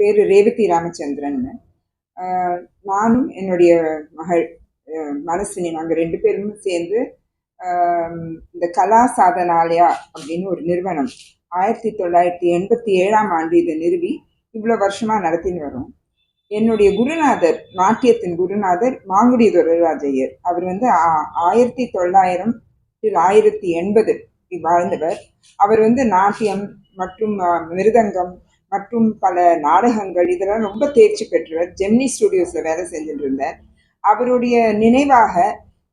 பேர் ரேவதி ராமச்சந்திரன். நானும் என்னுடைய மகள் மனசினி, நாங்கள் 2 பேரும் சேர்ந்து இந்த கலா சாதனாலயா அப்படின்னு ஒரு நிறுவனம் 1987ஆம் ஆண்டு இதை நிறுவி இவ்வளோ வருஷமாக நடத்தின்னு வரோம். என்னுடைய குருநாதர், நாட்டியத்தின் குருநாதர் மாங்குடி துரைராஜையர். அவர் 1900 1980 வாழ்ந்தவர். அவர் நாட்டியம் மற்றும் மிருதங்கம் மற்றும் பல நாடகங்கள் இதெல்லாம் ரொம்ப தேர்ச்சி பெற்றவர். ஜெமினி ஸ்டுடியோஸில் வேலை செஞ்சுட்டு இருந்தார். அவருடைய நினைவாக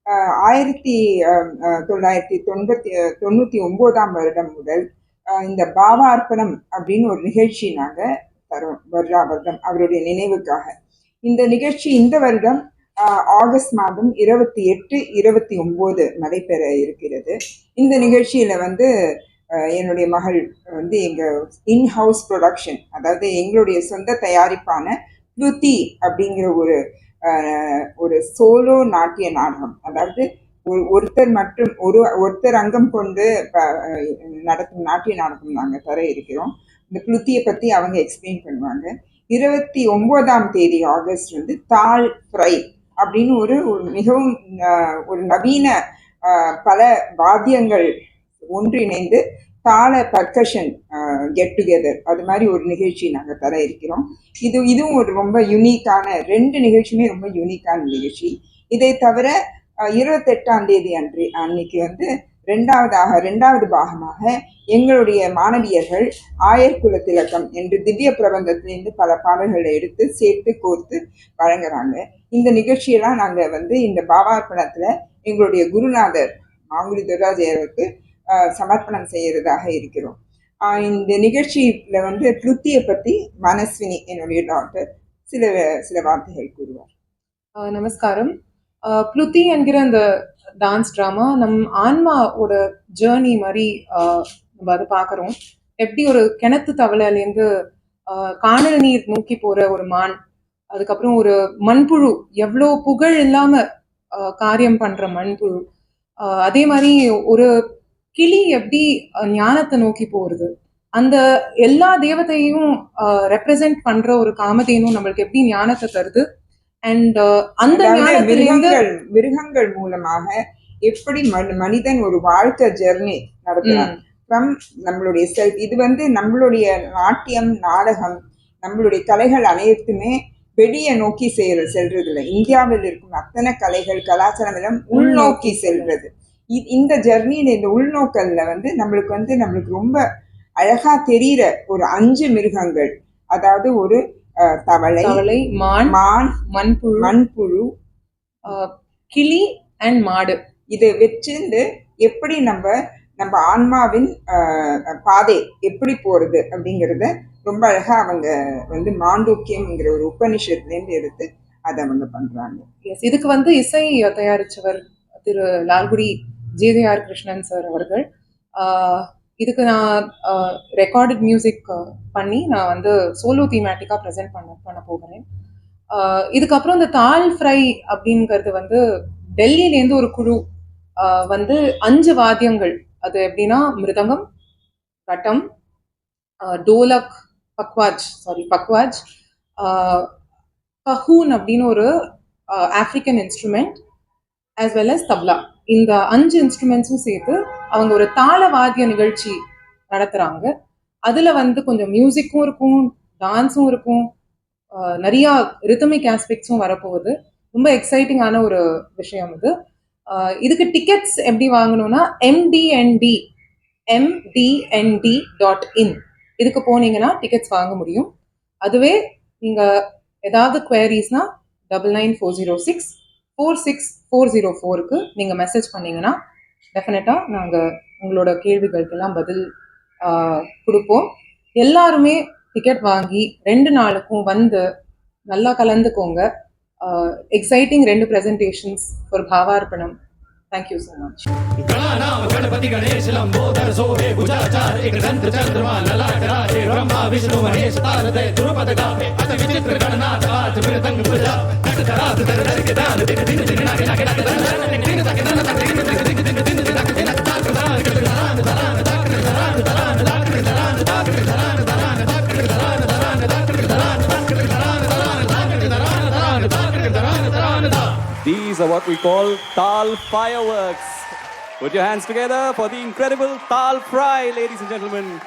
1999ஆம் வருடம் முதல் இந்த பாவார்ப்பணம் அப்படின்னு ஒரு நிகழ்ச்சி நாங்கள் தரோம். வருடம் அவருடைய நினைவுக்காக. இந்த நிகழ்ச்சி இந்த வருடம் ஆகஸ்ட் மாதம் 28, 29 நடைபெற இருக்கிறது. இந்த நிகழ்ச்சியில் என்னுடைய மகள் எங்கள் இன்ஹவுஸ் ப்ரொடக்ஷன், அதாவது எங்களுடைய சொந்த தயாரிப்பான ப்ளுதி அப்படிங்கிற ஒரு சோலோ நாட்டிய நாடகம், அதாவது ஒருத்தர் மற்றும் ஒருத்தர் அங்கம் கொண்டு நடத்தும் நாட்டிய நாடகம் நாங்கள் தர இருக்கிறோம். இந்த ப்ளுத்தியை பற்றி அவங்க எக்ஸ்பிளைன் பண்ணுவாங்க. 29ஆம் தேதி ஆகஸ்ட் தாள் ஃப்ரை அப்படின்னு ஒரு மிகவும் ஒரு நவீன பல வாத்தியங்கள் ஒன்றிணைந்து தாள பர்கஷன் கெட் டுகெதர், அது மாதிரி ஒரு நிகழ்ச்சி நாங்கள் தர இருக்கிறோம். இதுவும் ஒரு ரொம்ப யூனிக்கான, 2 நிகழ்ச்சியுமே ரொம்ப யூனிக்கான நிகழ்ச்சி. இதை தவிர 28ஆம் தேதி அன்னைக்கு ரெண்டாவது பாகமாக எங்களுடைய மாணவியர்கள் ஆயர்குல திலக்கம் என்று திவ்ய பிரபந்தத்திலிருந்து பல பாடல்களை எடுத்து சேர்த்து கோர்த்து வழங்குறாங்க. இந்த நிகழ்ச்சியெல்லாம் நாங்கள் இந்த பாவார்ப்பணத்தில் எங்களுடைய குருநாதர் மாங்குடி துரைராஜையருக்கு சமர்ப்பணம் செய்யறதாக இருக்கிறோம். இந்த நிகழ்ச்சியில் ப்ளுத்தியை பற்றி மனஸ்வினி, என்னுடைய டாக்டர், சில வார்த்தைகள் கூறுவார். நமஸ்காரம். ப்ளுத்தி என்கிற அந்த டான்ஸ் ட்ராமா ஆன்மாவோட ஜேர்னி மாதிரி நம்ம அதை பார்க்குறோம். எப்படி ஒரு கிணத்து தவளையிலேருந்து காணல் நீர் நோக்கி போகிற ஒரு மான், அதுக்கப்புறம் ஒரு மண்புழு, எவ்வளோ புகழ் இல்லாமல் காரியம் பண்ணுற மண்புழு, அதே மாதிரி ஒரு கிளி எப்படி ஞானத்தை நோக்கி போகிறது, அந்த எல்லா தேவதையும் ரெப்ரசென்ட் பண்ற ஒரு காமதேனும் நம்மளுக்கு எப்படி ஞானத்தை தருது. அண்ட் அந்த மிருகங்கள் மூலமாக எப்படி மனிதன் ஒரு வாழ்க்கை ஜெர்னி நடத்துறான் ஃப்ரம் நம்மளுடைய செல்ஃப். இது நம்மளுடைய நாட்டியம், நாடகம், நம்மளுடைய கலைகள் அனைத்துமே வெளியே நோக்கி செல்றது இல்லை. இந்தியாவில் இருக்கும் அத்தனை கலைகள், கலாச்சாரம் எல்லாம் உள்நோக்கி செல்றது. இந்த ஜெர்னியில், இந்த உள்நோக்கல்ல நம்மளுக்கு ரொம்ப அழகா தெரிகிற ஒரு 5 மிருகங்கள், அதாவது ஒரு தவளை, மான், மண்புழு, கிளி அண்ட் மாடு, இதை வச்சிருந்து எப்படி நம்ம ஆன்மாவின் பாதை எப்படி போறது அப்படிங்கிறத ரொம்ப அழகா அவங்க மாண்டூக்கியம்ங்கிற ஒரு உபநிஷத்துலேருந்து எடுத்து அதை அவங்க பண்றாங்க. இதுக்கு இசை தயாரிச்சவர் திரு லால்குடி ஜே.ஆர். கிருஷ்ணன் சார் அவர்கள். இதுக்கு நான் ரெக்கார்டட் மியூசிக் பண்ணி நான் சோலோ தீமேட்டிக்காக ப்ரெசென்ட் பண்ண போகிறேன். இதுக்கப்புறம் இந்த தாள் ஃப்ரை அப்படிங்கிறது டெல்லியிலேருந்து ஒரு குழு 5 வாத்தியங்கள், அது எப்படின்னா மிருதங்கம், கட்டம், டோலக், பக்வாஜ், கஹூன் அப்படின்னு ஒரு African instrument, as well as tabla, இந்த 5 இன்ஸ்ட்ருமெண்ட்ஸும் சேர்த்து அவங்க ஒரு தாள வாத்திய நிகழ்ச்சி நடத்துகிறாங்க. அதில் கொஞ்சம் மியூசிக்கும் இருக்கும், டான்ஸும் இருக்கும், நிறையா ரிதமிக் ஆஸ்பெக்ட்ஸும் வரப்போகுது. ரொம்ப எக்ஸைட்டிங்கான ஒரு விஷயம் இது. இதுக்கு டிக்கெட்ஸ் எப்படி வாங்கணும்னா mdnd.in இதுக்கு போனீங்கன்னா டிக்கெட்ஸ் வாங்க முடியும். அதுவே நீங்கள் ஏதாவது குவேரிஸ்னா 9940646404க்கு நீங்கள் மெசேஜ் பண்ணிங்கன்னா டெஃபினட்டாக நாங்கள் உங்களோட கேள்விகளுக்கெல்லாம் பதில் கொடுப்போம். எல்லாருமே டிக்கெட் வாங்கி 2 நாளுக்கும் நல்லா கலந்துக்கோங்க. எக்ஸைட்டிங் 2 ப்ரெசன்டேஷன்ஸ் ஃபார் பாவார்ப்பணம். Thank you so much. गणानाम गणपति गणेश लंबोदर सोहे भुजाचार एक दंत चंद्रमा ललाट राजे ब्रह्मा विष्णु महेश तारदय ध्रुपद गावे अत विचित्र गणनाथ आठ मृदंग पूजा तट धरात धर धर के दान दिन दिन दिन नागे नागे नागे दिन दिन दिन तक दिन तक दिन दिन दिन दिन दिन तक दिन तक दान के दान दान दान दान दान दान दान दान दान दान दान दान दान These are what we call Tal fireworks. Put your hands together for the incredible Tal Fry, ladies and gentlemen.